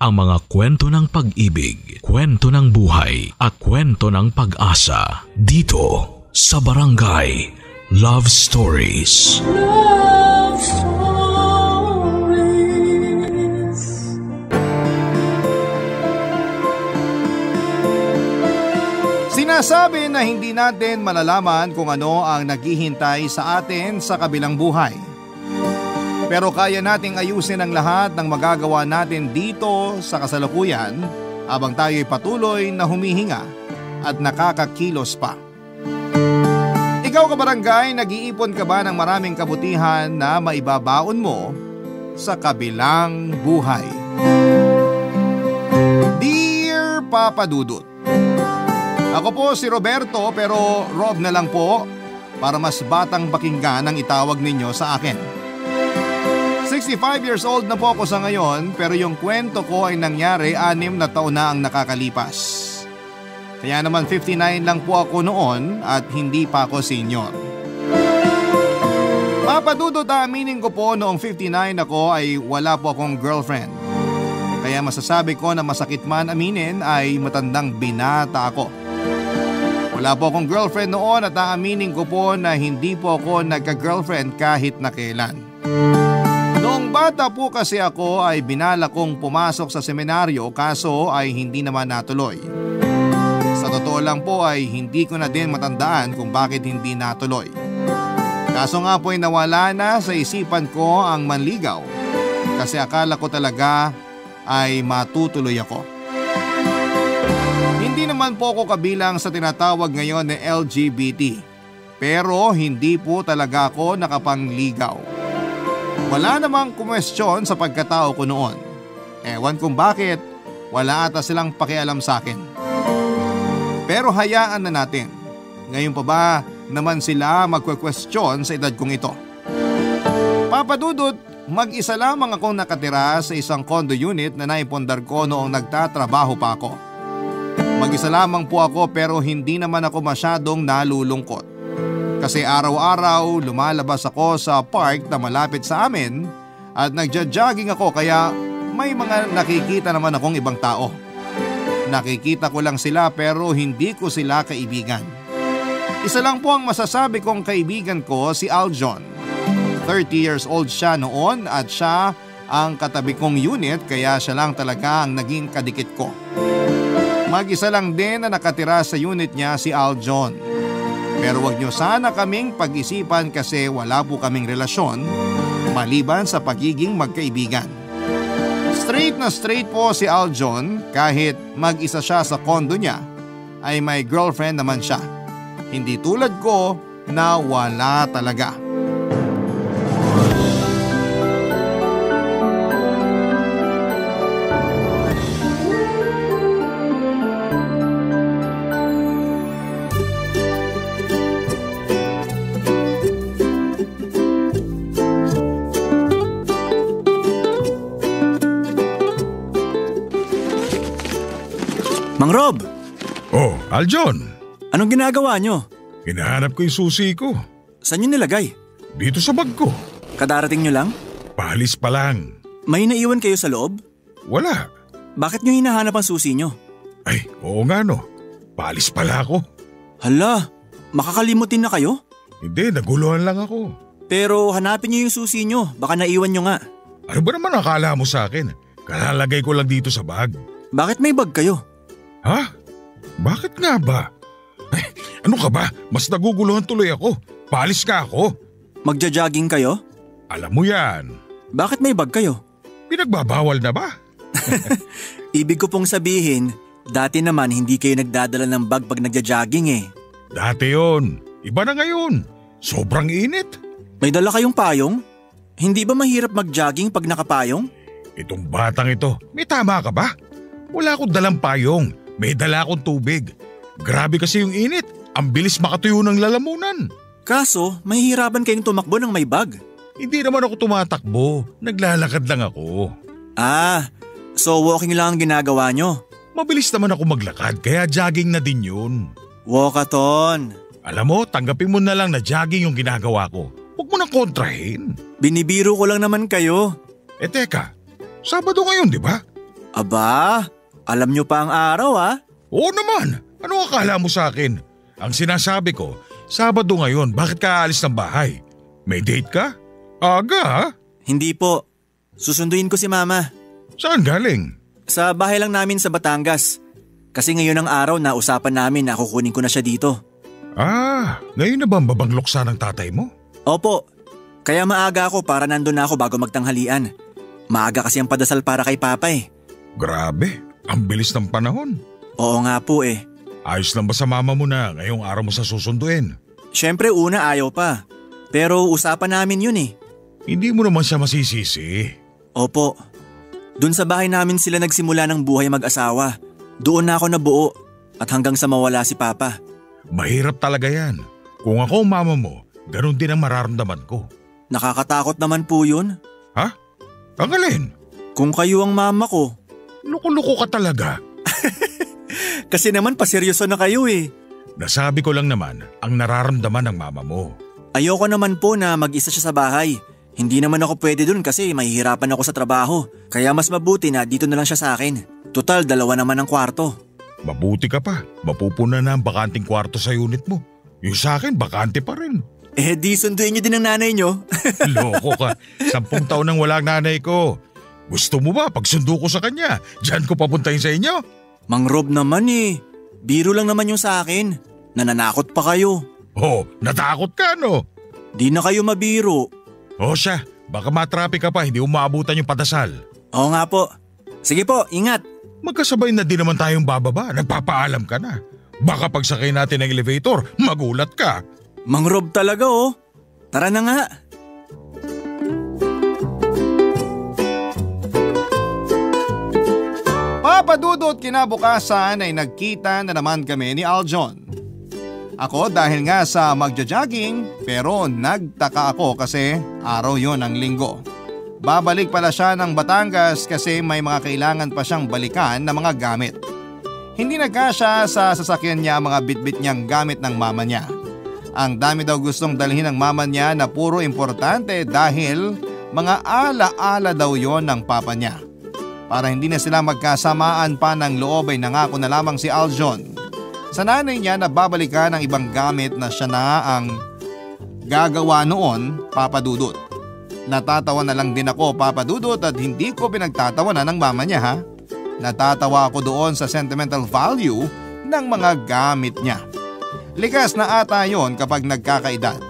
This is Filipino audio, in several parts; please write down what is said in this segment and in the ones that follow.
ang mga kwento ng pag-ibig, kwento ng buhay at kwento ng pag-asa dito sa Barangay Love Stories. Love Stories. Sinasabi na hindi natin malalaman kung ano ang naghihintay sa atin sa kabilang buhay. Pero kaya nating ayusin ang lahat ng magagawa natin dito sa kasalukuyan habang tayo'y patuloy na humihinga at nakakakilos pa. Ikaw kabarangay, nag-iipon ka ba ng maraming kabutihan na maibabaon mo sa kabilang buhay? Dear Papa Dudut, ako po si Roberto pero Rob na lang po para mas batang pakinggan ang itawag ninyo sa akin. 65 years old na po ako sa ngayon pero yung kwento ko ay nangyari 6 na taon na ang nakakalipas. Kaya naman 59 lang po ako noon at hindi pa ako senior. Papadudot, aminin ko po noong 59 ako ay wala po akong girlfriend. Kaya masasabi ko na masakit man aminin ay matandang binata ako. Wala po akong girlfriend noon at aaminin ko po na hindi po ako nagka-girlfriend kahit na kailan. Noong bata po kasi ako ay binala kong pumasok sa seminaryo kaso ay hindi naman natuloy. Sa totoo lang po ay hindi ko na din matandaan kung bakit hindi natuloy. Kaso nga po ay nawala na sa isipan ko ang manligaw kasi akala ko talaga ay matutuloy ako. Hindi naman po ako kabilang sa tinatawag ngayon na LGBT pero hindi po talaga ako nakapangligaw. Wala namang kumwestiyon sa pagkatao ko noon. Ewan kung bakit, wala ata silang pakialam sa akin. Pero hayaan na natin. Ngayon pa ba naman sila magkwekwestiyon sa edad kong ito? Papadudot, mag-isa lamang akong nakatira sa isang condo unit na naipundar ko noong nagtatrabaho pa ako. Mag-isa lamang po ako pero hindi naman ako masyadong nalulungkot. Kasi araw-araw lumalabas ako sa park na malapit sa amin at nagja-jogging ako kaya may mga nakikita naman akong ibang tao. Nakikita ko lang sila pero hindi ko sila kaibigan. Isa lang po ang masasabi kong kaibigan ko, si Aljon. 30 years old siya noon at siya ang katabi kong unit kaya siya lang talaga ang naging kadikit ko. Mag-isa lang din na nakatira sa unit niya si Aljon. Pero wag niyo sana kaming pag-isipan kasi wala po kaming relasyon maliban sa pagiging magkaibigan. Straight na straight po si Aljon kahit mag-isa siya sa kondo niya ay may girlfriend naman siya. Hindi tulad ko na wala talaga. Mang Rob! Oh, Aljon! Anong ginagawa nyo? Hinahanap ko yung susi ko. Saan nyo nilagay? Dito sa bag ko. Kadarating nyo lang? Pahalis pa lang. May naiwan kayo sa loob? Wala. Bakit nyo hinahanap ang susi nyo? Ay, oo nga no. Pahalis pala ako. Hala, makakalimutin na kayo? Hindi, naguluhan lang ako. Pero hanapin nyo yung susi nyo, baka naiwan nyo nga. Ano ba naman akala mo sa akin? Kalalagay ko lang dito sa bag. Bakit may bag kayo? Ha? Bakit nga ba? Ay, ano ka ba? Mas naguguluhan tuloy ako. Paalis ka ako. Magja-jogging kayo? Alam mo yan. Bakit may bag kayo? Pinagbabawal na ba? Ibig ko pong sabihin, dati naman hindi kayo nagdadala ng bag pag nagja-jogging eh. Dati yon. Iba na ngayon. Sobrang init. May dala kayong payong? Hindi ba mahirap mag-jogging pag nakapayong? Itong batang ito, may tama ka ba? Wala akong dalang payong. May dala akong tubig. Grabe kasi yung init. Ang bilis makatuyo ng lalamunan. Kaso, mahihirapan kayong tumakbo ng may bag. Hindi naman ako tumatakbo. Naglalakad lang ako. Ah, so walking lang ang ginagawa nyo? Mabilis naman ako maglakad kaya jogging na din yun. Walkathon. Alam mo, tanggapin mo na lang na jogging yung ginagawa ko. Huwag mo nang kontrahin. Binibiro ko lang naman kayo. Teka, Sabado ngayon di ba? Aba, alam nyo pa ang araw ha? Oo naman, ano akala mo sa akin? Ang sinasabi ko, Sabado ngayon, bakit ka aalis ng bahay? May date ka? Aga ha? Hindi po. Susunduin ko si Mama. Saan galing? Sa bahay lang namin sa Batangas. Kasi ngayon ang araw na usapan namin na kukunin ko na siya dito. Ngayon na ba ang babangloksa ng tatay mo? Opo. Kaya maaga ako para nandun na ako bago magtanghalian. Maaga kasi ang padasal para kay Papa eh. Grabe, ang bilis ng panahon. Oo nga po eh. Ayos lang ba sa mama mo na ngayong araw mo sa susunduin? Siyempre una ayaw pa. Pero usapan namin yun eh. Hindi mo naman siya masisisi. Opo. Dun sa bahay namin sila nagsimula ng buhay mag-asawa. Doon na ako nabuo at hanggang sa mawala si Papa. Mahirap talaga yan. Kung ako ang mama mo, ganun din ang mararamdaman ko. Nakakatakot naman po yun. Ha? Ang alin? Kung kayo ang mama ko. Loko-loko ka talaga. Kasi naman paseryoso na kayo eh. Nasabi ko lang naman ang nararamdaman ng mama mo. Ayoko naman po na mag-isa siya sa bahay. Hindi naman ako pwede dun kasi mahihirapan ako sa trabaho. Kaya mas mabuti na dito na lang siya sa akin. Total, 2 naman ang kwarto. Mabuti ka pa. Mapupuna na ang bakanting kwarto sa unit mo. Yung sa akin, bakante pa rin. Eh di sunduin niyo din ang nanay niyo. Loko ka. 10 taon nang wala ang nanay ko. Gusto mo ba pagsundo ko sa kanya? Diyan ko papuntahin sa inyo? Mang Rob naman eh. Biro lang naman yung sa akin. Nananakot pa kayo. Oh, natakot ka no? Di na kayo mabiro. O siya, baka matraffic ka pa, hindi umaabutan yung padasal. Oo nga po. Sige po, ingat. Magkasabay na din naman tayong bababa, nagpapaalam ka na. Baka pagsakay natin ng elevator, magulat ka. Mang Rob talaga oh. Tara na nga. Papadudot kinabukasan ay nagkita na naman kami ni Aljon. Ako dahil nga sa magja-jogging pero nagtaka ako kasi araw yon ng linggo. Babalik pala siya ng Batangas kasi may mga kailangan pa siyang balikan na mga gamit. Hindi nagkasya sa sasakyan niya ang mga bitbit niyang gamit ng mama niya. Ang dami daw gustong dalhin ng mama niya na puro importante dahil mga ala-ala daw yon ng papa niya. Para hindi na sila magkasamaan pa ng loob ay nangako na lamang si Aljon sa nanay niya na babalikan ang ibang gamit na siya na ang gagawa noon, Papa Dudut. Natatawa na lang din ako, Papa Dudut, at hindi ko pinagtatawanan ng mama niya ha. Natatawa ako doon sa sentimental value ng mga gamit niya. Likas na ata yon kapag nagkakaedad.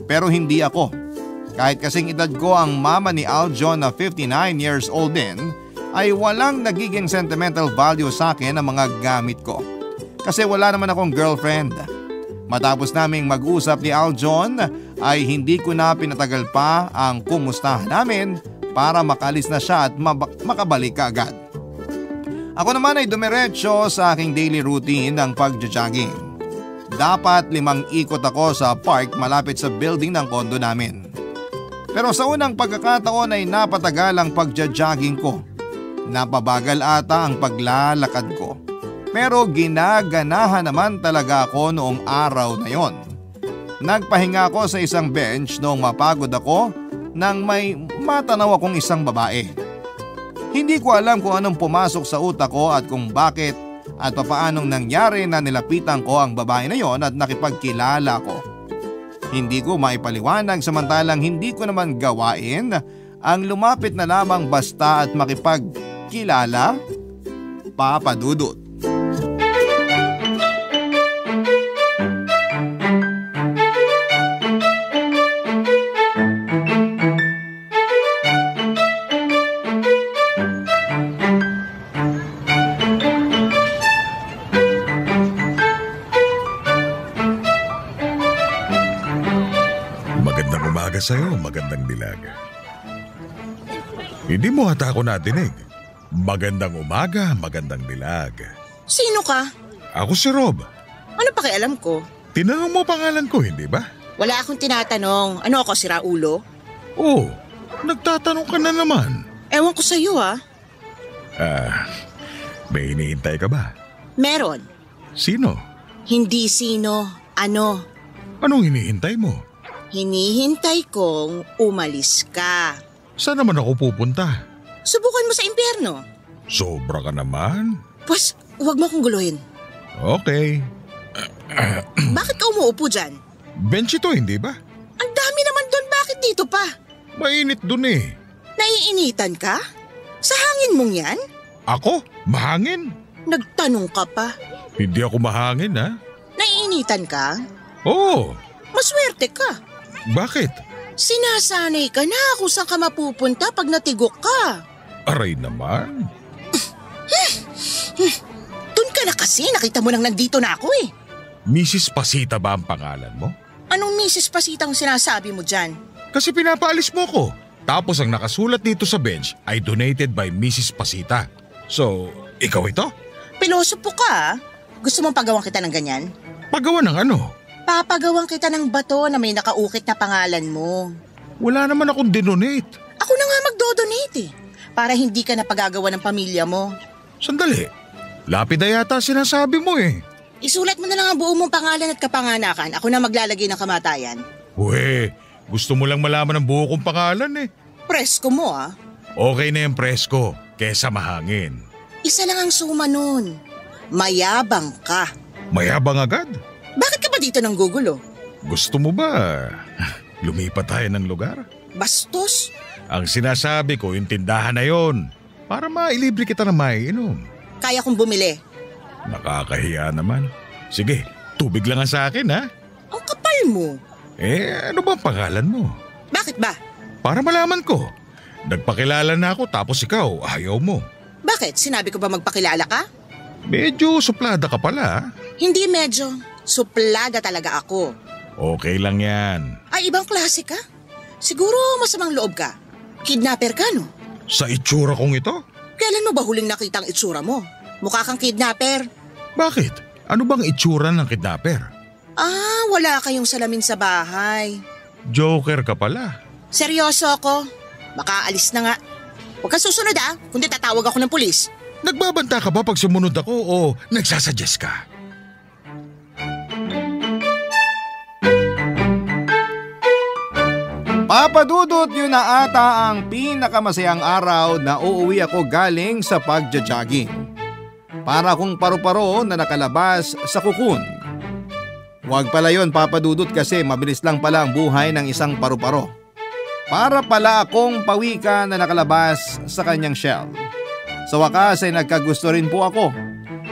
Pero hindi ako. Kahit kasing edad ko ang mama ni Aljon na 59 years old din, ay walang nagiging sentimental value sa akin ang mga gamit ko. Kasi wala naman akong girlfriend. Matapos naming mag-usap ni Aljon ay hindi ko na pinatagal pa ang kumustahan namin para makalis na siya at makabalik kaagad. Ako naman ay dumiretso sa aking daily routine ng pagja-jogging. Dapat 5 ikot ako sa park malapit sa building ng kondo namin. Pero sa unang pagkakataon ay napatagal ang pagja-jogging ko. Napabagal ata ang paglalakad ko. Pero ginaganahan naman talaga ako noong araw na yon. Nagpahinga ako sa isang bench noong mapagod ako nang may matanaw akong isang babae. Hindi ko alam kung anong pumasok sa utak ko at kung bakit at papaanong nangyari na nilapitan ko ang babae na yon at nakipagkilala ko. Hindi ko maipaliwanag samantalang hindi ko naman gawain ang lumapit na lamang basta at makipagkilala, Papa Dudut. Sa'yo, magandang dilag. Hindi mo hata ako natinig. Magandang umaga, magandang dilag. Sino ka? Ako si Rob. Ano pakialam ko? Tinanong mo pangalan ko, hindi ba? Wala akong tinatanong. Ano ako, si Raulo? Oo, nagtatanong ka na naman. Ewan ko sa'yo ha. May hinihintay ka ba? Meron. Sino? Hindi sino, ano. Anong hinihintay mo? Hinihintay kong umalis ka. Saan naman ako pupunta? Subukan mo sa impyerno. Sobra ka naman. Pwes, huwag mo akong guluhin. Okay. Bakit ka umuupo dyan? Bench ito, hindi ba? Ang dami naman doon, bakit dito pa? Mainit dun eh. Naiinitan ka? Sa hangin mong yan? Ako? Mahangin? Nagtanong ka pa. Hindi ako mahangin ha? Naiinitan ka? Oo. Maswerte ka. Bakit? Sinasanay ka na kung saan ka mapupunta pag natigok ka. Aray naman. Doon ka na kasi, nakita mo nang nandito na ako eh. Mrs. Pasita ba ang pangalan mo? Anong Mrs. Pasitang sinasabi mo dyan? Kasi pinapaalis mo ko. Tapos ang nakasulat dito sa bench ay donated by Mrs. Pasita. So, ikaw ito? Pilosopo ka ah. Gusto mong pagawan kita ng ganyan? Pagawa ng ano? Papagawan kita ng bato na may nakaukit na pangalan mo. Wala naman akong dinonate. Ako na nga magdodonate eh. Para hindi ka na pagagawa ng pamilya mo. Sandali. Lapida yata sinasabi mo eh. Isulat mo na lang ang buong mong pangalan at kapanganakan. Ako na maglalagay ng kamatayan. Uwe, gusto mo lang malaman ang buo kong pangalan eh. Presko mo ah. Okay na yung presko, kesa mahangin. Isa lang ang suma nun. Mayabang ka. Mayabang agad? Bakit ka ba dito ng gugulo? Gusto mo ba lumipat tayo ng lugar? Bastos? Ang sinasabi ko, yung tindahan na yon. Para mailibre kita na maiinom. Kaya kong bumili. Nakakahiya naman. Sige, tubig lang ang sa akin ha. Ang kapal mo. Ano ba ang pangalan mo? Bakit ba? Para malaman ko. Nagpakilala na ako tapos ikaw, ayaw mo. Bakit? Sinabi ko ba magpakilala ka? Medyo suplada ka pala ha? Hindi medyo. Suplada talaga ako. Okay lang yan. Ay, ibang klase ka? Siguro masamang loob ka. Kidnapper ka, no? Sa itsura kong ito? Kailan mo ba huling nakita ang itsura mo? Mukha kang kidnapper. Bakit? Ano bang itsura ng kidnapper? Ah, wala kayong salamin sa bahay. Joker ka pala. Seryoso ako. Baka alis na nga. Huwag kang susunod ah, kundi tatawag ako ng pulis. Nagbabanta ka ba pag sumunod ako o nagsasuggest ka? Papa Dudut, yun na ata ang pinakamasayang araw na uuwi ako galing sa pagja-jogging. Para akong paru-paro na nakalabas sa kukun. Huwag pala yun, Papa Dudut, kasi mabilis lang pala ang buhay ng isang paru-paro. Para pala akong pawika na nakalabas sa kanyang shell. Sa wakas ay nagkagusto rin po ako.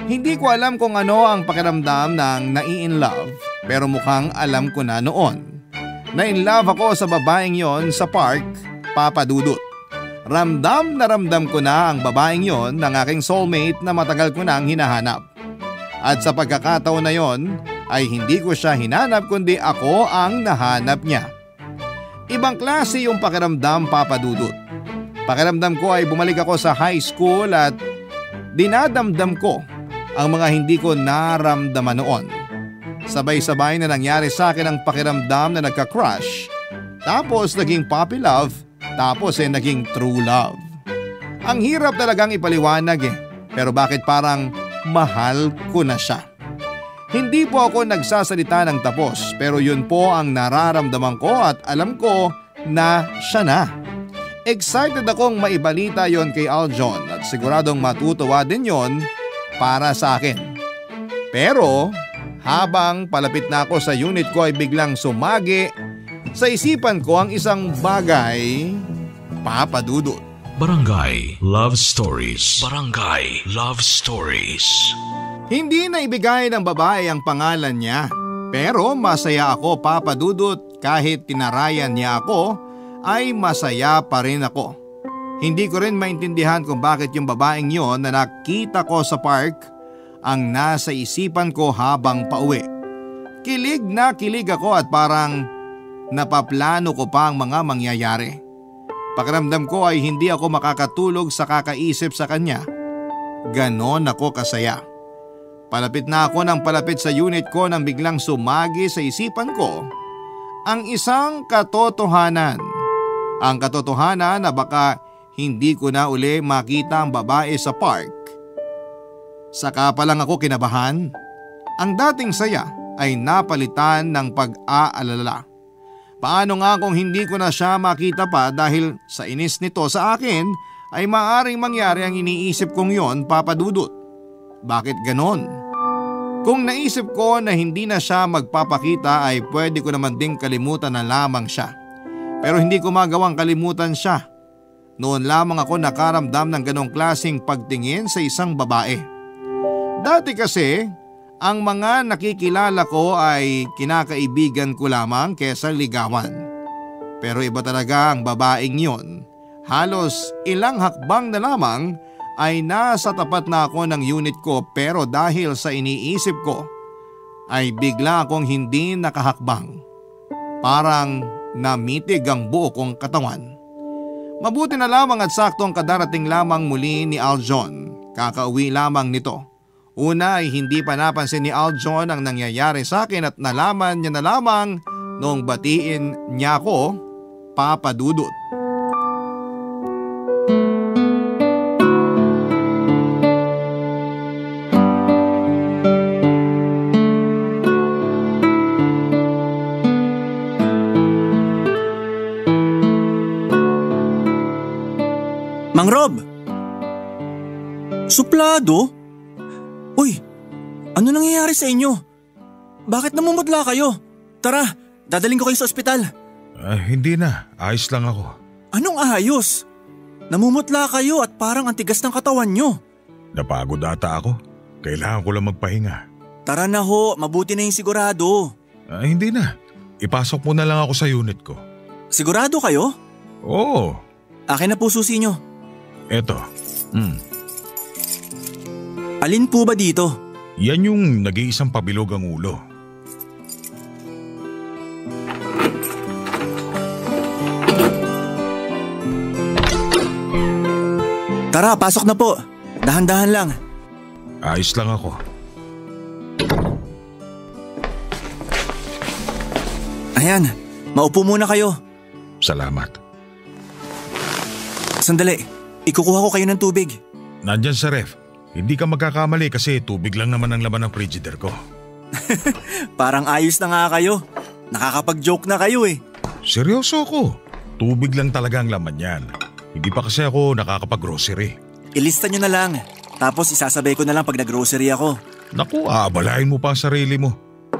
Hindi ko alam kung ano ang pakiramdam ng nai-in-love, pero mukhang alam ko na noon. Na-in-love ako sa babaeng yon sa park, Papa Dudut. Ramdam na ramdam ko na ang babaeng yon ng aking soulmate na matagal ko nang hinahanap. At sa pagkakataon na yon ay hindi ko siya hinanap kundi ako ang nahanap niya. Ibang klase yung pakiramdam, Papa Dudut. Pakiramdam ko ay bumalik ako sa high school at dinadamdam ko ang mga hindi ko naramdaman noon. Sabay-sabay na nangyari sa akin ang pakiramdam na nagka-crush, tapos naging puppy love, tapos naging true love. Ang hirap talagang ipaliwanag pero bakit parang mahal ko na siya. Hindi po ako nagsasalita ng tapos pero yun po ang nararamdaman ko at alam ko na siya na. Excited akong maibalita yon kay Aljon at siguradong matutuwa din yon para sa akin. Pero habang palapit na ako sa unit ko ay biglang sumagi sa isipan ko ang isang bagay, Papa Dudut. Barangay Love Stories. Barangay Love Stories. Hindi na ibigay ng babae ang pangalan niya. Pero masaya ako, Papa Dudut, kahit tinarayan niya ako ay masaya pa rin ako. Hindi ko rin maintindihan kung bakit yung babaeng yon na nakita ko sa park ang nasa isipan ko habang pauwi. Kilig na kilig ako at parang napaplano ko pa ang mga mangyayari. Pakiramdam ko ay hindi ako makakatulog sa kakaisip sa kanya. Ganon ako kasaya. Palapit na ako ng palapit sa unit ko nang biglang sumagi sa isipan ko ang isang katotohanan. Ang katotohanan na baka hindi ko na uli makita ang babae sa park. Saka pa lang ako kinabahan. Ang dating saya ay napalitan ng pag-aalala. Paano nga kung hindi ko na siya makita pa dahil sa inis nito sa akin ay maaring mangyari ang iniisip kong yon, Papa Dudut. Bakit ganon? Kung naisip ko na hindi na siya magpapakita ay pwede ko naman ding kalimutan na lamang siya. Pero hindi ko magawang kalimutan siya. Noon lamang ako nakaramdam ng ganong klaseng pagtingin sa isang babae. Dati kasi, ang mga nakikilala ko ay kinakaibigan ko lamang kesa ligawan. Pero iba talaga ang babaeng yon. Halos ilang hakbang na lamang ay nasa tapat na ako ng unit ko, pero dahil sa iniisip ko ay bigla akong hindi nakahakbang. Parang namitig ang buo kong katawan. Mabuti na lamang at saktong kadarating lamang muli ni Aljon. Kakauwi lamang nito. Una ay hindi pa napansin ni Aljon ang nangyayari sa akin at nalaman niya na lamang noong batiin niya ako, Papa Dudut. Mang Rob! Suplado? Uy, ano nangyayari sa inyo? Bakit namumutla kayo? Tara, dadaling ko kayo sa ospital. Hindi na, ayos lang ako. Anong ayos? Namumutla kayo at parang ang tigas ng katawan nyo. Napagod ata ako. Kailangan ko lang magpahinga. Tara na ho, mabuti na yung sigurado. Hindi na, ipasok mo na lang ako sa unit ko. Sigurado kayo? Oo. Akin na po susi nyo. Eto. Alin po ba dito? Yan yung nag-iisang pabilog ang ulo. Tara, pasok na po. Dahan-dahan lang. Ayos lang ako. Ayan, maupo muna kayo. Salamat. Sandali. Ikukuha ko kayo ng tubig. Nandyan sa ref. Hindi ka magkakamali kasi tubig lang naman ang laman ng frigider ko. Parang ayos na nga kayo. Nakakapag-joke na kayo eh. Seryoso ako. Tubig lang talaga ang laman yan. Hindi pa kasi ako nakakapag-grocery. Ilista nyo na lang. Tapos isasabay ko na lang pag nag-grocery ako. Naku, aabalahin mo pa ang sarili mo.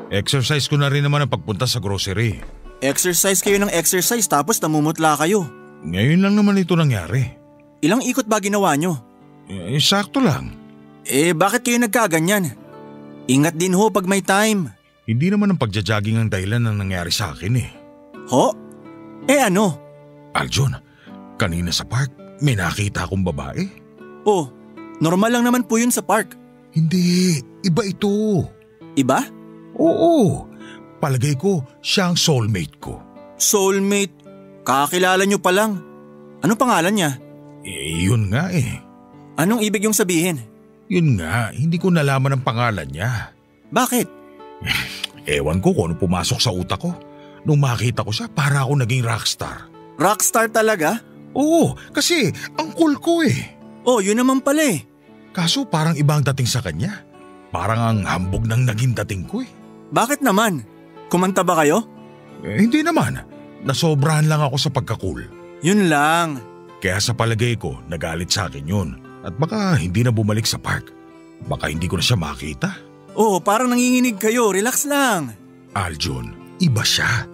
Exercise ko na rin naman ang pagpunta sa grocery. Exercise kayo ng exercise tapos namumutla kayo. Ngayon lang naman ito nangyari. Ilang ikot ba ginawa nyo? Sakto lang. Bakit kayo nagkaganyan? Ingat din ho pag may time. Hindi naman ang pagja-jogging ang dahilan ng nangyari sa akin eh. Ho? Ano? Aljon, kanina sa park may nakita akong babae. Oh, normal lang naman po yun sa park. Hindi, iba ito. Iba? Oo, palagay ko siya ang soulmate ko. Soulmate? Kakilala nyo pa lang. Anong pangalan niya? Yun nga eh. Anong ibig yung sabihin? Yun nga, hindi ko nalaman ang pangalan niya. Bakit? Ewan ko kung ano pumasok sa utak ko. Nung makita ko siya, para ako naging rockstar. Rockstar talaga? Oo, kasi ang cool ko eh. Oh, yun naman pala eh. Kaso parang ibang dating sa kanya. Parang ang hambog ng naging dating ko eh. Bakit naman? Kumanta ba kayo? Hindi naman. Nasobrahan lang ako sa pagka-cool. Yun lang. Kaya sa palagay ko, nagalit sa akin yun. At baka hindi na bumalik sa park. Baka hindi ko na siya makita. Oh, parang nanginginig kayo. Relax lang. Aljon, iba siya.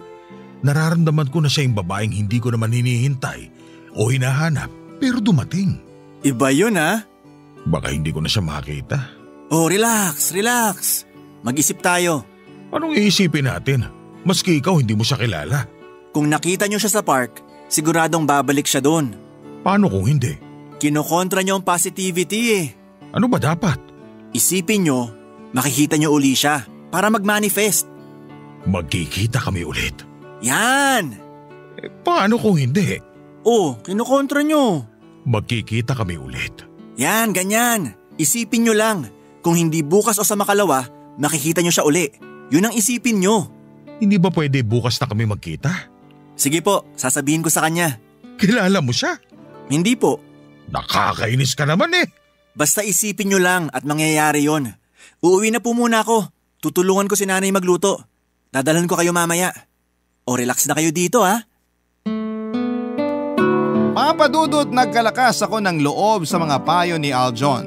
Nararamdaman ko na siya yung babaeng hindi ko naman hinihintay o hinahanap, pero dumating. Iba yun ha? Baka hindi ko na siya makita. Oh, relax, relax. Mag-isip tayo. Anong iisipin natin? Maski ikaw hindi mo siya kilala. Kung nakita niyo siya sa park, siguradong babalik siya doon. Paano kung hindi? Kinokontra niyo ang positivity eh. Ano ba dapat? Isipin niyo, makikita niyo uli siya para mag-manifest. Magkikita kami ulit. Yan! Paano kung hindi? Oh, kinokontra niyo. Magkikita kami ulit. Yan, ganyan. Isipin niyo lang. Kung hindi bukas o sa makalawa, makikita niyo siya uli. Yun ang isipin niyo. Hindi ba pwede bukas na kami magkita? Sige po, sasabihin ko sa kanya. Kilala mo siya? Hindi po. Nakakainis ka naman eh. Basta isipin nyo lang at mangyayari yon. Uuwi na po muna ako. Tutulungan ko si nanay magluto. Dadalhan ko kayo mamaya. O relax na kayo dito ha. Papadudot nagkalakas ako ng loob sa mga payo ni Aljon.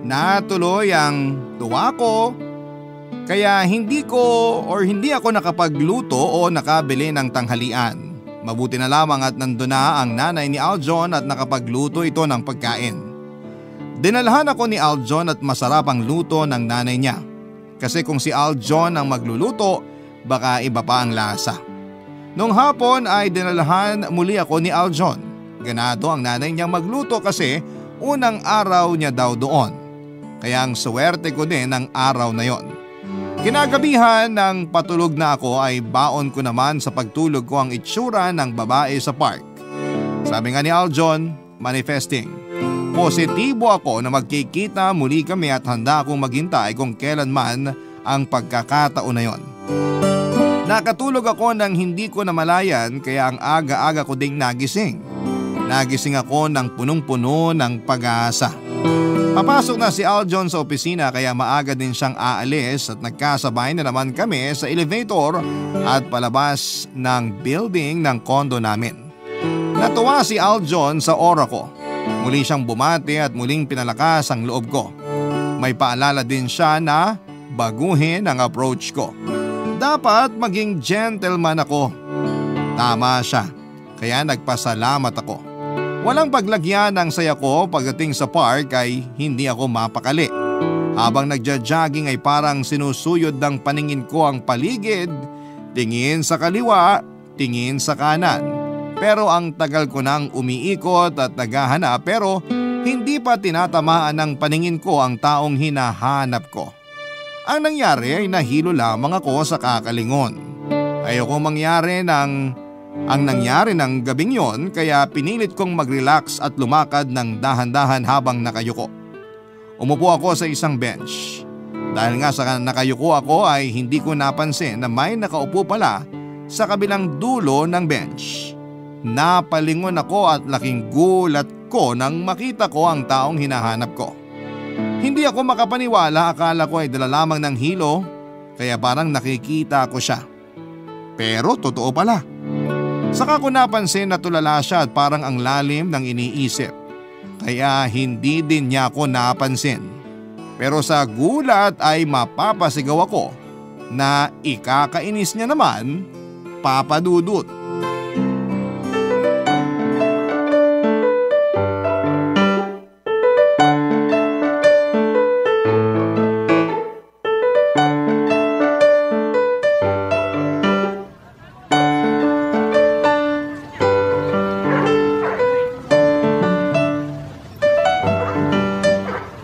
Natuloy ang tuwa ko kaya hindi ako nakapagluto o nakabili ng tanghalian. Mabuti na lamang at nandun na ang nanay ni Aljon at nakapagluto ito ng pagkain. Dinalhan ako ni Aljon at masarap ang luto ng nanay niya. Kasi kung si Aljon ang magluluto, baka iba pa ang lasa. Nung hapon ay dinalhan muli ako ni Aljon. Ganado ang nanay niyang magluto kasi unang araw niya daw doon. Kaya ang swerte ko din ang araw na yon. Kinagabihan ng patulog na ako ay baon ko naman sa pagtulog ko ang itsura ng babae sa park. Sabi nga ni Aljon, manifesting. Positibo ako na magkikita muli kami at handa akong maghintay kung kailanman ang pagkakataon na yon. Nakatulog ako nang hindi ko namalayan kaya ang aga-aga ko ding nagising. Nagising ako ng punong-puno ng pag-asa. Papasok na si Aljon sa opisina kaya maaga din siyang aalis at nagkasabay na naman kami sa elevator at palabas ng building ng kondo namin. Natuwa si Aljon sa aura ko. Muli siyang bumati at muling pinalakas ang loob ko. May paalala din siya na baguhin ang approach ko. Dapat maging gentleman ako. Tama siya, kaya nagpasalamat ako. Walang paglagyan ng saya ko pagdating sa park ay hindi ako mapakali. Habang nagja-jogging ay parang sinusuyod ng paningin ko ang paligid, tingin sa kaliwa, tingin sa kanan. Pero ang tagal ko nang umiikot at naghahanap pero hindi pa tinatamaan ng paningin ko ang taong hinahanap ko. Ang nangyari ay nahilo lamang ako sa kakalingon. Ayoko mangyari ang nangyari ng gabing yon kaya pinilit kong mag-relax at lumakad ng dahan-dahan habang nakayuko. Umupo ako sa isang bench. Dahil nga sa nakayuko ako ay hindi ko napansin na may nakaupo pala sa kabilang dulo ng bench. Napalingon ako at laking gulat ko nang makita ko ang taong hinahanap ko. Hindi ako makapaniwala, akala ko ay dala lamang ng hilo kaya parang nakikita ko siya. Pero totoo pala. Saka ko napansin na tulala siya at parang ang lalim ng iniisip. Kaya hindi din niya ako napansin. Pero sa gulat ay mapapasigaw ako na ikakainis niya naman, Papa Dudut.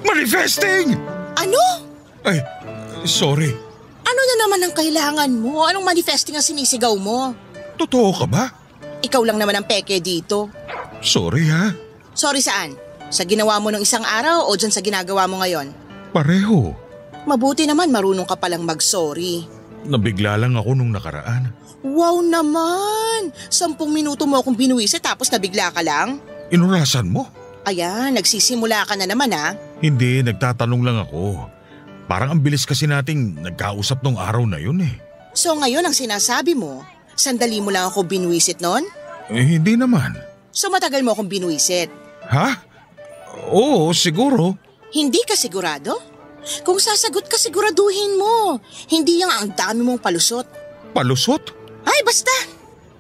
Manifesting! Ano? Ay, sorry. Ano na naman ang kailangan mo? Anong manifesting ang sinisigaw mo? Totoo ka ba? Ikaw lang naman ang peke dito. Sorry ha. Sorry saan? Sa ginawa mo nung isang araw o dyan sa ginagawa mo ngayon? Pareho. Mabuti naman marunong ka palang mag-sorry. Nabigla lang ako nung nakaraan. Wow naman! 10 minuto mo akong binuwisit tapos nabigla ka lang? Inurasan mo? Ayan, nagsisimula ka na naman ha. Hindi, nagtatanong lang ako. Parang ang bilis kasi nating nagkausap nung araw na yun eh. So ngayon ang sinasabi mo, sandali mo lang ako binuwisit nun? Hindi naman. So matagal mo akong binuwisit? Ha? Oo, siguro. Hindi ka sigurado? Kung sasagot ka siguraduhin mo. Hindi yung ang dami mong palusot. Palusot? Ay basta!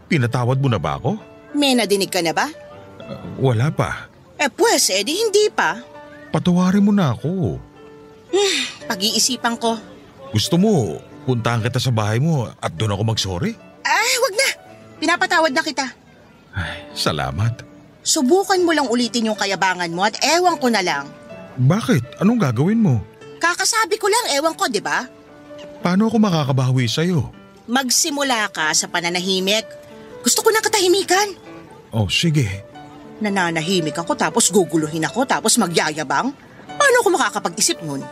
Pinatawad mo na ba ako? May nadinig ka na ba? Wala pa. Pues, edi hindi pa. Patawarin mo na ako. Pag-iisipan ko. Gusto mo, puntahan kita sa bahay mo at doon ako mag-sorry? Ay, wag na. Pinapatawad na kita. Ay, salamat. Subukan mo lang ulitin yung kayabangan mo at ewan ko na lang. Bakit? Anong gagawin mo? Kakasabi ko lang, ewan ko, di ba? Paano ako makakabawi sa'yo? Magsimula ka sa pananahimik. Gusto ko ng katahimikan. Oh, sige. Nananahimik ako tapos guguluhin ako tapos magyayabang? Paano ako makakapag-isip nun?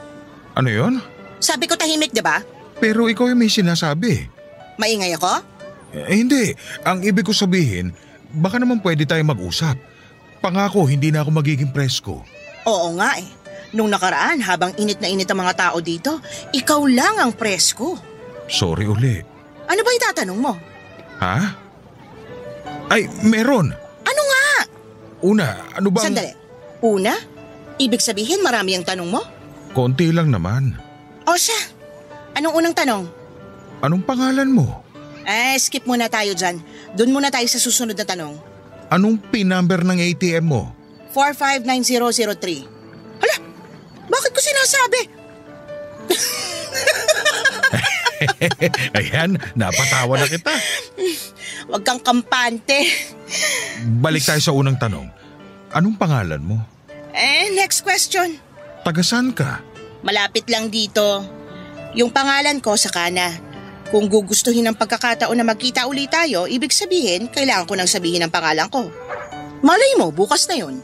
Ano yon? Sabi ko tahimik, di ba? Pero ikaw yung may sinasabi. Maingay ako? Hindi. Ang ibig ko sabihin, baka naman pwede tayo mag-usap. Pangako, hindi na ako magiging presko. Oo nga eh. Nung nakaraan, habang init na init ang mga tao dito, ikaw lang ang presko. Sorry uli. Ano ba itatanong mo? Ha? Ay, meron. Ano nga? Una, ano bang… Sandali. Una? Ibig sabihin marami ang tanong mo? Konti lang naman. O siya, anong unang tanong? Anong pangalan mo? Skip muna tayo dyan. Doon muna tayo sa susunod na tanong. Anong PIN number ng ATM mo? 459003. Hala, bakit ko sinasabi? Ayan, napatawa na kita. Huwag kang kampante. Balik tayo sa unang tanong. Anong pangalan mo? Next question. Taga saan ka? Malapit lang dito. Yung pangalan ko sa kana. Kung gugustuhin ng pagkakataon na magkita ulit tayo, ibig sabihin, kailangan ko nang sabihin ang pangalan ko. Malay mo, bukas na yun.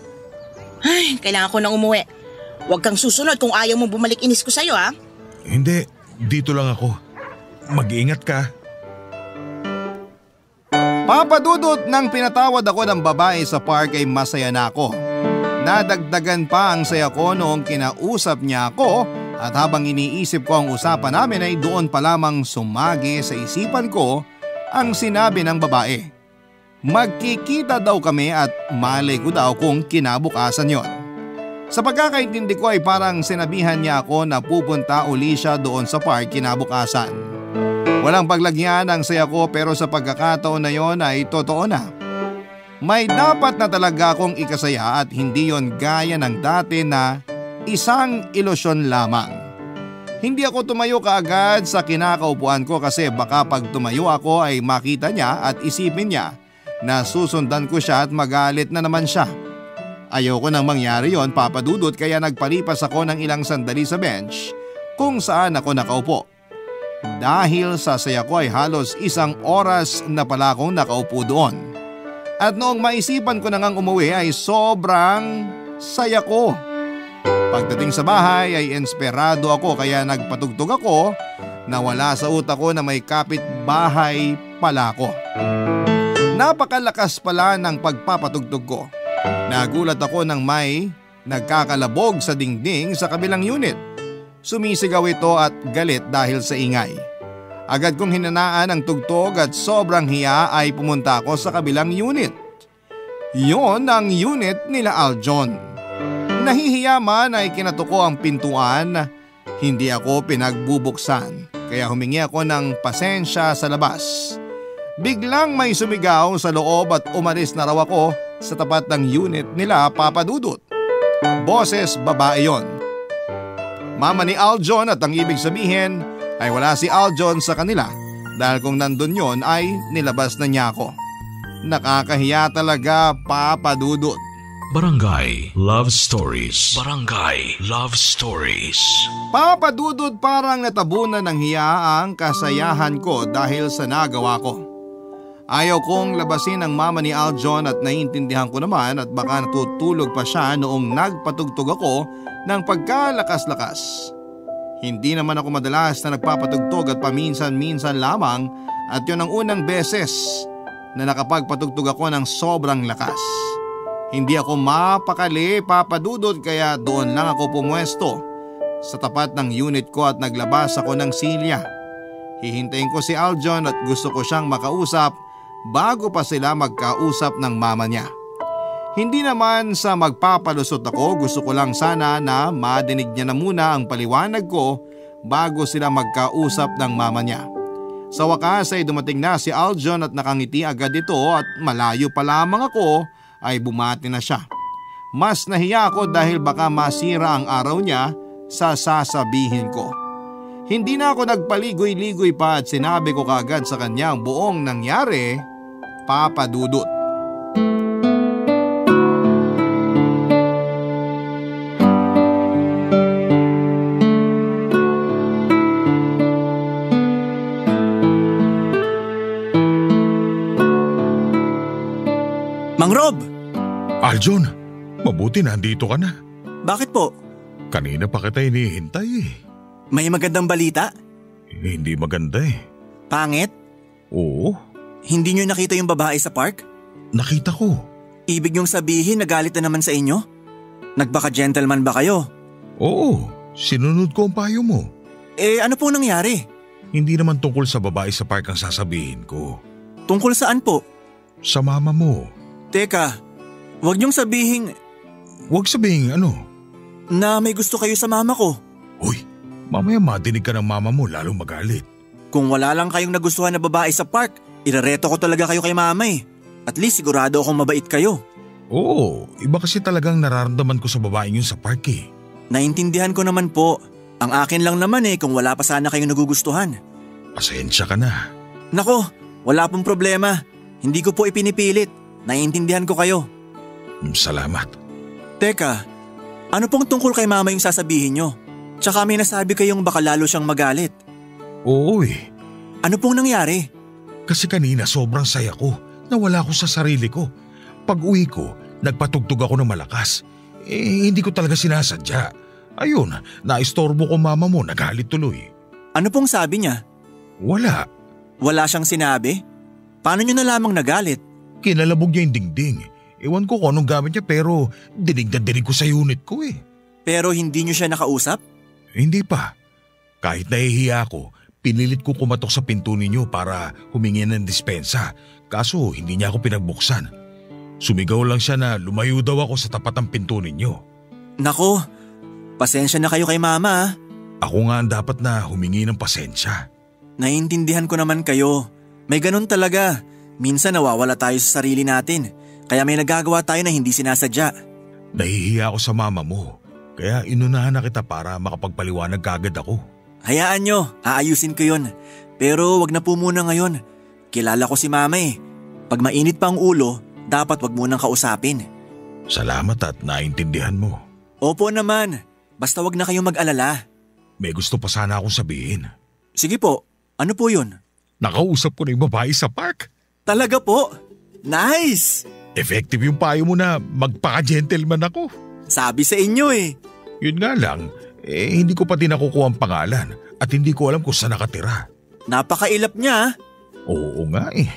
Ay, kailangan ko nang umuwi. Huwag kang susunod kung ayaw mo bumalik inis ko sa'yo, ha? Hindi, dito lang ako. Mag-iingat ka. Papadudot nang pinatawad ako ng babae sa park ay masaya na ako. Nadagdagan pa ang saya ko noong kinausap niya ako at habang iniisip ko ang usapan namin ay doon pa lamang sumagi sa isipan ko ang sinabi ng babae. Magkikita daw kami at malay ko daw kung kinabukasan yon. Sa pagkakaintindi ko ay parang sinabihan niya ako na pupunta uli siya doon sa park kinabukasan. Walang paglagyan ang saya ko pero sa pagkakataon na yon ay totoo na. May dapat na talaga akong ikasaya at hindi yon gaya ng dati na isang ilusyon lamang. Hindi ako tumayo kaagad sa kinakaupuan ko kasi baka pag tumayo ako ay makita niya at isipin niya na susundan ko siya at magalit na naman siya. Ayoko nang mangyari yon, Papa Dudut, kaya nagpalipas ako ng ilang sandali sa bench kung saan ako nakaupo. Dahil sa saya ko ay halos 1 oras na pala akong nakaupo doon. At noong maisipan ko na ngang umuwi ay sobrang saya ko. Pagdating sa bahay ay inspirado ako kaya nagpatugtog ako na wala sa utak ko na may kapitbahay pala ako. Napakalakas pala ng pagpapatugtog ko. Nagulat ako nang may nagkakalabog sa dingding sa kabilang unit. Sumisigaw ito at galit dahil sa ingay. Agad kong hinanaan ang tugtog at sobrang hiya ay pumunta ako sa kabilang unit. Yon ang unit nila Aljon. Nahihiya man ay kinatuko ang pintuan, hindi ako pinagbubuksan kaya humingi ako ng pasensya sa labas. Biglang may sumigaw sa loob at umalis na raw ako sa tapat ng unit nila Papa Dudut. Boses babae yon. Mama ni Aljon at ang ibig sabihin ay wala si Aljon sa kanila dahil kung nandun yon ay nilabas na niya ako. Nakakahiya talaga, Papa Dudut. Barangay Love Stories. Barangay Love Stories. Papa Dudut, parang natabunan ng hiya ang kasayahan ko dahil sa nagawa ko. Ayaw kong labasin ang mama ni Aljon at naiintindihan ko naman at baka natutulog pa siya noong nagpatugtog ako ng pagkalakas-lakas. Hindi naman ako madalas na nagpapatugtog at paminsan-minsan lamang at yun ang unang beses na nakapagpatugtog ako ng sobrang lakas. Hindi ako mapakali, Papa Dudut, kaya doon lang ako pumwesto sa tapat ng unit ko at naglabas ako ng silya. Hihintayin ko si Aljon at gusto ko siyang makausap bago pa sila magkausap ng mama niya. Hindi naman sa magpapalusot ako, gusto ko lang sana na madinig niya na muna ang paliwanag ko bago sila magkausap ng mama niya. Sa wakas ay dumating na si Aljon at nakangiti agad ito at malayo pa lamang ako ay bumati na siya. Mas nahiya ako dahil baka masira ang araw niya sa sasabihin ko. Hindi na ako nagpaligoy-ligoy pa at sinabi ko kaagad sa kanya ang buong nangyari, Papa Dudut. Mang Rob! Aljon, mabuti nandito ka na. Bakit po? Kanina pa kita hinihintay eh. May magandang balita? Hindi maganda eh. Pangit? Oo. Hindi nyo nakita yung babae sa park? Nakita ko. Ibig niyong sabihin nagalit na naman sa inyo? Nagbaka-gentleman ba kayo? Oo, sinunod ko ang payo mo. Ano po nangyari? Hindi naman tungkol sa babae sa park ang sasabihin ko. Tungkol saan po? Sa mama mo. Teka, Huwag niyong sabihin Huwag sabihin ano. na may gusto kayo sa mama ko. Uy, mamaya madinig ka ng mama mo lalo magalit. Kung wala lang kayong nagustuhan na babae sa park, irareto ko talaga kayo kay mama eh. At least sigurado akong mabait kayo. Oo, iba kasi talagang nararamdaman ko sa babaeng yun sa park eh. Naintindihan ko naman po. Ang akin lang naman kung wala pa sana kayong nagugustuhan. Pasensya ka na. Nako, wala pong problema. Hindi ko po ipinipilit. Naiintindihan ko kayo. Salamat. Teka, ano pong tungkol kay mama yung sasabihin nyo? Tsaka may nasabi kayong baka lalo siyang magalit. Oo eh. Ano pong nangyari? Kasi kanina sobrang saya ko. Nawala ko sa sarili ko. Pag uwi ko, nagpatugtog ako ng malakas. Hindi ko talaga sinasadya. Ayun, naistorbo ko mama mo, nagalit tuloy. Ano pong sabi niya? Wala. Wala siyang sinabi? Paano niyo na lamang nagalit? Kinalabog niya yung dingding. Ewan ko kung anong gamit niya pero dinig na dinig ko sa unit ko eh. Pero hindi niyo siya nakausap? Hindi pa. Kahit nahihiya ako, pinilit ko kumatok sa pinto ninyo para humingi ng dispensa. Kaso hindi niya ako pinagbuksan. Sumigaw lang siya na lumayo daw ako sa tapat ng pinto ninyo. Nako, pasensya na kayo kay mama. Ako nga ang dapat na humingi ng pasensya. Naiintindihan ko naman kayo. May ganun talaga. Minsan nawawala tayo sa sarili natin. Kaya may nagagawa tayo na hindi sinasadya. Nahihiya ako sa mama mo. Kaya inunahan na kita para makapagpaliwanag kagad ako. Hayaan nyo, aayusin ko yun. Pero wag na po muna ngayon. Kilala ko si mama eh. Pag mainit pa ang ulo, dapat wag munang kausapin. Salamat at naintindihan mo. Opo naman. Basta wag na kayong mag-alala. May gusto pa sana akong sabihin. Sige po, ano po yun? Nakausap ko na yung babae sa park. Talaga po? Nice! Effective yung payo mo na magpaka-gentleman ako. Sabi sa inyo eh. Yun nga lang, hindi ko pati nakukuha ang pangalan at hindi ko alam kung saan nakatira. Napakailap niya. Oo nga eh.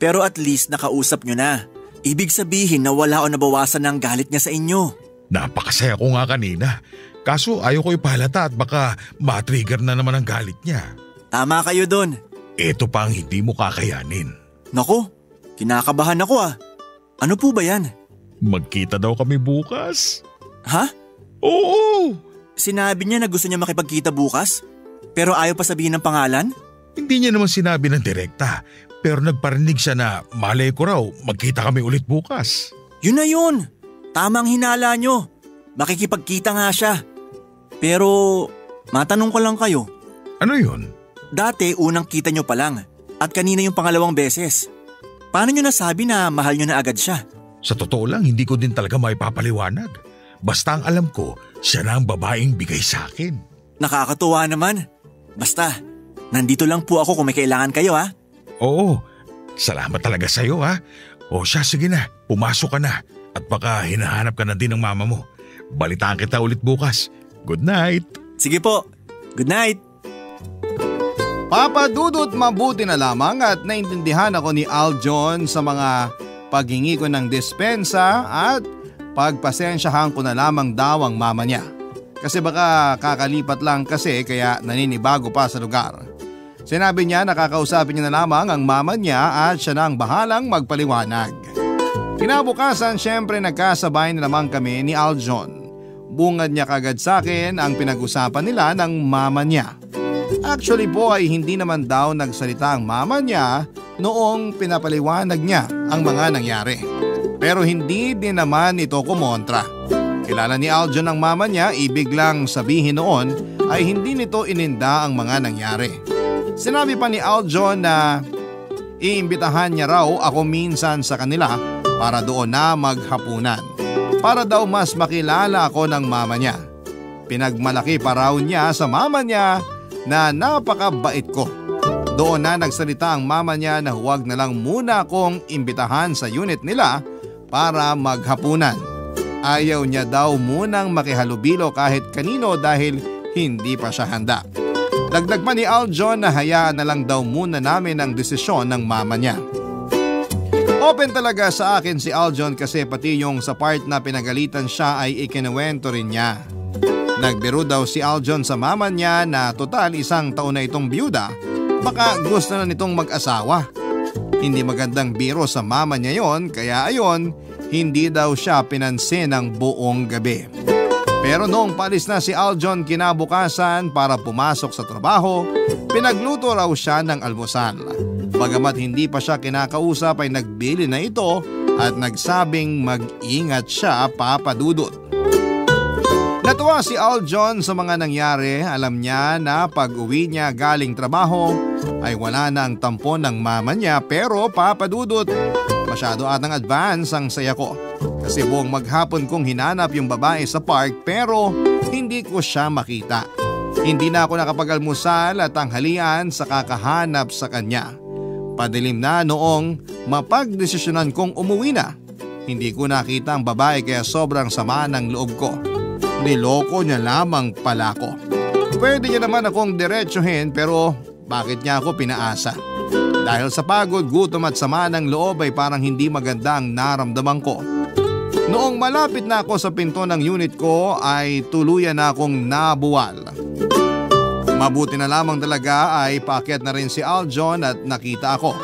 Pero at least nakausap nyo na. Ibig sabihin na wala o nabawasan ng galit niya sa inyo. Napakasaya ko nga kanina. Kaso ayaw ko ipahalata at baka matrigger na naman ang galit niya. Tama kayo dun. Ito pa ang hindi mo kakayanin. Nako, kinakabahan ako ah. Ano po ba yan? Magkita daw kami bukas. Ha? Oo! Sinabi niya na gusto niya makipagkita bukas? Pero ayaw pa sabihin ng pangalan? Hindi niya naman sinabi ng direkta. Pero nagparinig siya na malay ko raw magkita kami ulit bukas. Yun na yun! Tamang hinala nyo. Makikipagkita nga siya. Pero matanong ko lang kayo. Ano yun? Dati unang kita nyo pa lang at kanina yung pangalawang beses. Paano nyo nasabi na mahal nyo na agad siya? Sa totoo lang, hindi ko din talaga maipapaliwanag. Basta ang alam ko, siya na ang babaeng bigay sa akin. Nakakatuwa naman. Basta, nandito lang po ako kung may kailangan kayo ha. Oo, salamat talaga sa'yo ha. O siya, sige na, pumasok ka na. At baka hinahanap ka na din ng mama mo. Balitaan kita ulit bukas. Good night. Sige po, good night. Papa Dudut, mabuti na lamang at naintindihan ako ni Aljon sa mga paghingi ko ng dispensa at pagpasensyahan ko na lamang daw ang mama niya. Kasi baka kakalipat lang kasi kaya naninibago pa sa lugar. Sinabi niya nakakausapin niya na lamang ang mama niya at siya na ang bahalang magpaliwanag. Kinabukasan syempre nagkasabay na naman kami ni Aljon. Bungad niya kagad sa akin ang pinag-usapan nila ng mama niya. Actually po ay hindi naman daw nagsalita ang mama niya noong pinapaliwanag niya ang mga nangyari. Pero hindi din naman ito kumontra. Kilala ni Aljon ang mama niya, ibig lang sabihin noon ay hindi nito ininda ang mga nangyari. Sinabi pa ni Aljon na iimbitahan niya raw ako minsan sa kanila para doon na maghapunan. Para daw mas makilala ako ng mama niya. Pinagmalaki pa raw niya sa mama niya na napakabait ko. Doon na nagsalita ang mama niya na huwag na lang muna akong imbitahan sa unit nila para maghapunan. Ayaw niya daw munang makihalubilo kahit kanino dahil hindi pa siya handa. Dagdag pa ni Aljon na hayaan na lang daw muna namin ang desisyon ng mama niya. Open talaga sa akin si Aljon kasi pati yung sa part na pinagalitan siya ay ikinuwento rin niya. Nagbiro daw si Aljon sa mama niya na total 1 taon na itong byuda, baka gusto na nitong mag-asawa. Hindi magandang biro sa mama niya yon kaya ayon, hindi daw siya pinansin ng buong gabi. Pero noong palis na si Aljon kinabukasan para pumasok sa trabaho, pinagluto raw siya ng almusal. Bagamat hindi pa siya kinakausap ay nagbili na ito at nagsabing mag-ingat siya, Papa Dudut. Natuwa si Aljon sa mga nangyari. Alam niya na pag uwi niya galing trabaho ay wala na ang tampon ng mama niya, pero Papa Dudut, masyado atang advance ang saya ko. Kasi buong maghapon kong hinanap yung babae sa park pero hindi ko siya makita. Hindi na ako nakapag-almusal at tanghalian sa kakahanap sa kanya. Padilim na noong mapagdesisyonan kong umuwi na. Hindi ko nakita ang babae kaya sobrang sama ng loob ko. Niloko niya lamang pala ko. Pwede niya naman akong diretsuhin pero bakit niya ako pinaasa? Dahil sa pagod, gutom at sama ng loob ay parang hindi maganda ang naramdaman ko. Noong malapit na ako sa pinto ng unit ko ay tuluyan na akong nabuwal. Mabuti na lamang talaga ay paakyat na rin si Aljon at nakita ako.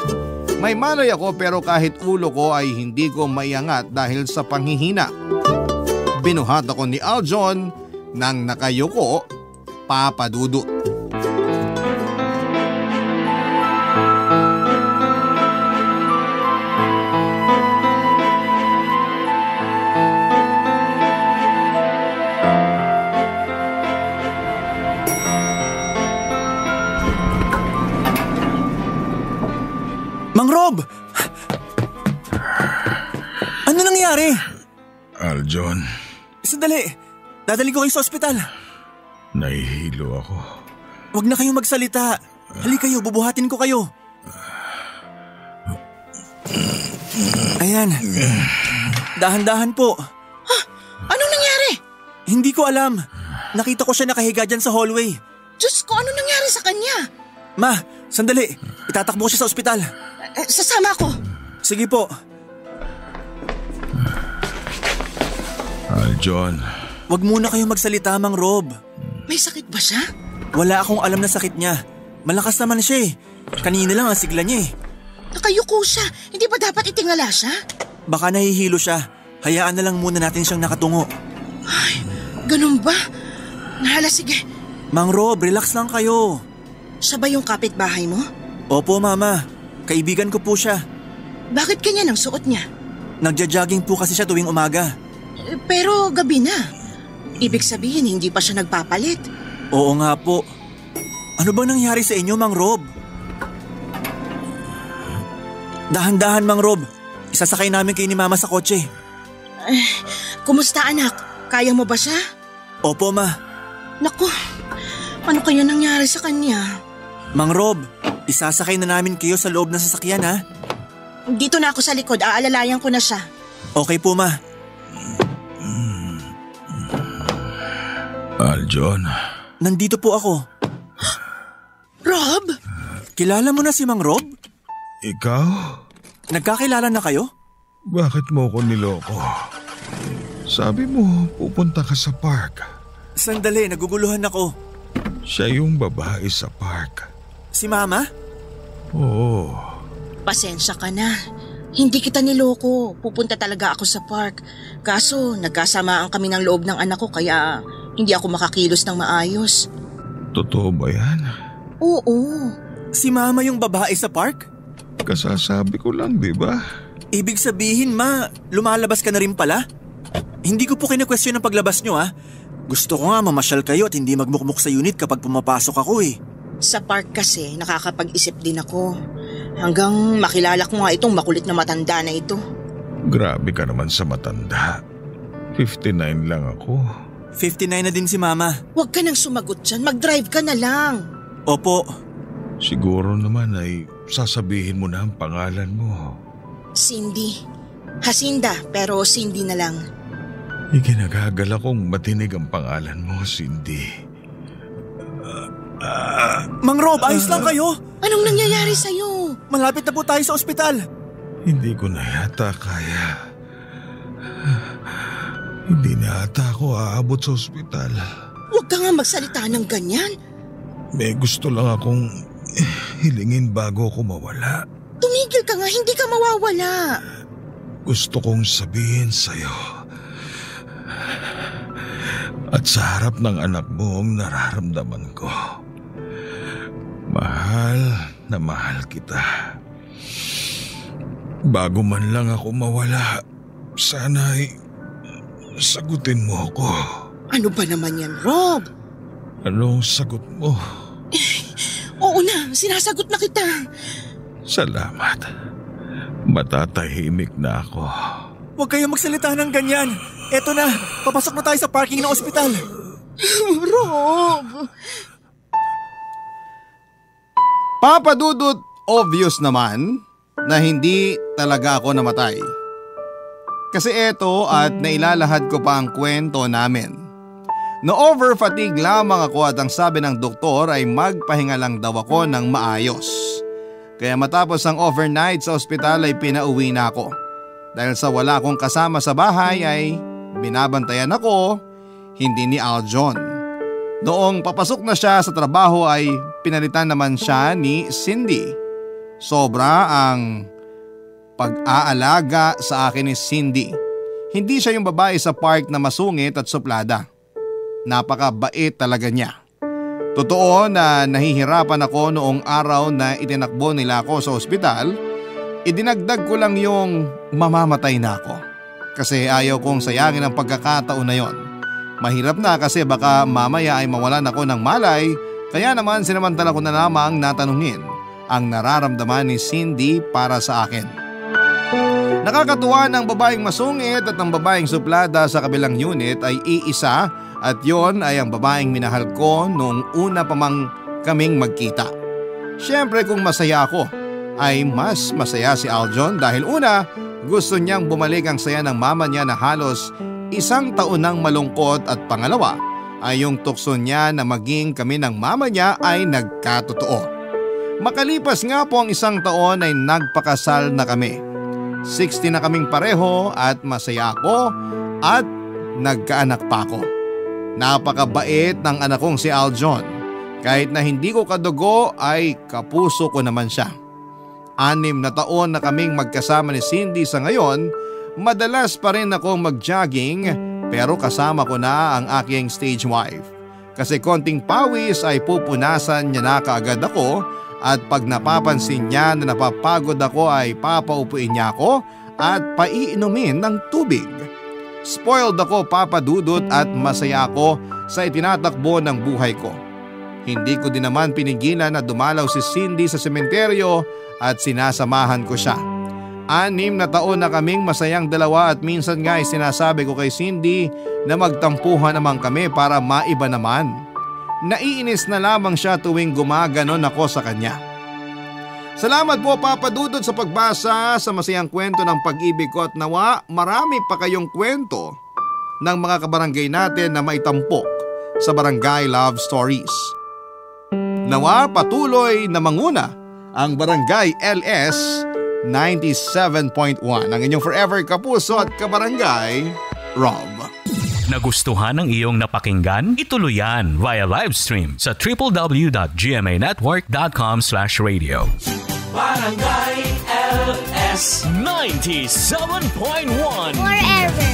May malay ako pero kahit ulo ko ay hindi ko maiangat dahil sa panghihina. Binuhat ako ni Aljon nang nakayuko, Papa Dudut. Mang Rob! Ano nangyari? Aljon, Sandali, dadali ko kayo sa ospital. nahihilo ako. Huwag na kayong magsalita. Halika kayo, bubuhatin ko kayo. Ayan. Dahan-dahan po. Anong nangyari? Hindi ko alam. Nakita ko siya nakahiga dyan sa hallway. Diyos ko, ano nangyari sa kanya? Ma, sandali. Itatakbo ko siya sa ospital. Sasama ko. Sige po. Aljon, Huwag muna kayong magsalita, Mang Rob. May sakit ba siya? Wala akong alam na sakit niya. Malakas naman siya eh. Kanina lang ang sigla niya eh. Nakayuko siya. Hindi ba dapat itingala siya? Baka nahihilo siya. Hayaan na lang muna natin siyang nakatungo. Ay, ganun ba? Nahala, sige. Mang Rob, relax lang kayo. Siya ba yung kapitbahay mo? Opo, Mama. Kaibigan ko po siya. Bakit ganyan ang suot niya? Nagja-jogging po kasi siya tuwing umaga. Pero gabi na. Ibig sabihin, hindi pa siya nagpapalit. Oo nga po. Ano bang nangyari sa inyo, Mang Rob? Dahan-dahan, Mang Rob. Isasakay namin kayo ni Mama sa kotse. Kumusta anak? Kaya mo ba siya? Opo, Ma. Naku, ano kaya nangyari sa kanya? Mang Rob, isasakay na namin kayo sa loob ng sasakyan, ha? Dito na ako sa likod, aalalayan ko na siya. Okay po, Ma. Aljon. Nandito po ako. Rob? Kilala mo na si Mang Rob? Ikaw? Nagkakilala na kayo? Bakit mo ko niloko? Sabi mo, pupunta ka sa park. Sandali, naguguluhan ako. Siya yung babae sa park. Si Mama? Oo. Pasensya ka na. Hindi kita niloko. Pupunta talaga ako sa park. Kaso nagkasamaan kami ng loob ng anak ko kaya hindi ako makakilos ng maayos. Totoo ba yan? Oo. Si Mama yung babae sa park? Kasasabi ko lang, di ba? Ibig sabihin, Ma, lumalabas ka na rin pala? Hindi ko po kine-question ang paglabas nyo, ha? Gusto ko nga mamasyal kayo at hindi magmukmuk sa unit kapag pumapasok ako eh. Sa park kasi nakakapag-isip din ako. Hanggang makilala ko nga itong makulit na matanda na ito. Grabe ka naman sa matanda. 59 lang ako. 59 na din si Mama. Huwag ka nang sumagot dyan. Mag-drive ka na lang. Opo. Siguro naman ay sasabihin mo na ang pangalan mo. Cindy. Jacinda, pero Cindy na lang. Ikinagagala kong matinig ang pangalan mo, Cindy. Mang Rob, ayos lang kayo? Anong nangyayari sa'yo? Malapit na po tayo sa ospital. Hindi ko na yata kaya. Hindi na yata ako aabot sa ospital. Huwag ka nga magsalita ng ganyan. May gusto lang akong hilingin bago ako mawala. Tumigil ka nga, hindi ka mawawala. gusto kong sabihin sa'yo. At sa harap ng anak mo ang nararamdaman ko. Mahal na mahal kita. Bago man lang ako mawala, sana'y sagutin mo ako. Ano ba naman yan, Rob? Anong sagot mo? Oo na, sinasagot na kita. Salamat. Matatahimik na ako. Huwag kayong magsalita ng ganyan. Eto na, papasok na tayo sa parking ng ospital. Rob! Papa Dudut, obvious naman na hindi talaga ako namatay. Kasi eto at nailalahad ko pa ang kwento namin. Na-overfatigue lamang ako at ang sabi ng doktor ay magpahinga lang daw ako ng maayos. Kaya matapos ang overnight sa ospital ay pinauwi na ako. Dahil sa wala akong kasama sa bahay ay binabantayan ako, hindi ni Aljon. Noong papasok na siya sa trabaho ay pinalitan naman siya ni Cindy. Sobra ang pag-aalaga sa akin ni Cindy. Hindi siya yung babae sa park na masungit at suplada. Napakabait talaga niya. Totoo na nahihirapan ako noong araw na itinakbo nila ako sa ospital. Idinagdag ko lang yung mamamatay na ako. Kasi ayaw kong sayangin ang pagkakataon na yon. Mahirap na kasi baka mamaya ay mawalan ako ng malay, kaya naman sinamantala ko na lamang natanungin ang nararamdaman ni Cindy para sa akin. Nakakatuwa ng babaeng masungit at ang babaeng suplada sa kabilang unit ay iisa at yon ay ang babaeng minahal ko noong una pa mang kaming magkita. Siyempre kung masaya ako ay mas masaya si Aljon dahil una gusto niyang bumalik ang saya ng mama niya na halos 1 taon nang malungkot at pangalawa ay yung tukso niya na maging kami ng mama niya ay nagkatotoo. Makalipas nga po ang 1 taon ay nagpakasal na kami. 60 na kaming pareho at masaya ako at nagkaanak pa ako. Napakabait ng anak kong si Aljon. Kahit na hindi ko kadugo ay kapuso ko naman siya. 6 na taon na kaming magkasama ni Cindy sa ngayon. Madalas pa rin akong mag-jogging pero kasama ko na ang aking stage wife. Kasi konting pawis ay pupunasan niya na kaagad ako at pag napapansin niya na napapagod ako ay papaupuin niya ako at paiinumin ng tubig. Spoiled ako, Papa Dudut, at masaya ako sa itinatakbo ng buhay ko. Hindi ko din naman pinigilan na dumalaw si Cindy sa sementeryo at sinasamahan ko siya. 6 na taon na kaming masayang dalawa at minsan nga ay sinasabi ko kay Cindy na magtampuhan naman kami para maiba naman. Naiinis na lamang siya tuwing gumaganon ako sa kanya. Salamat po, Papa Dudut, sa pagbasa sa masayang kwento ng pag-ibig ko at nawa marami pa kayong kwento ng mga kabarangay natin na maitampok sa Barangay Love Stories. Nawa patuloy na manguna ang Barangay LS 97.1, ang inyong forever kapuso at kabarangay, Rob. Nagustuhan ng iyong napakinggan? Ituloy yan via live stream sa www.gmanetwork.com/radio. Barangay LS 97.1 Forever.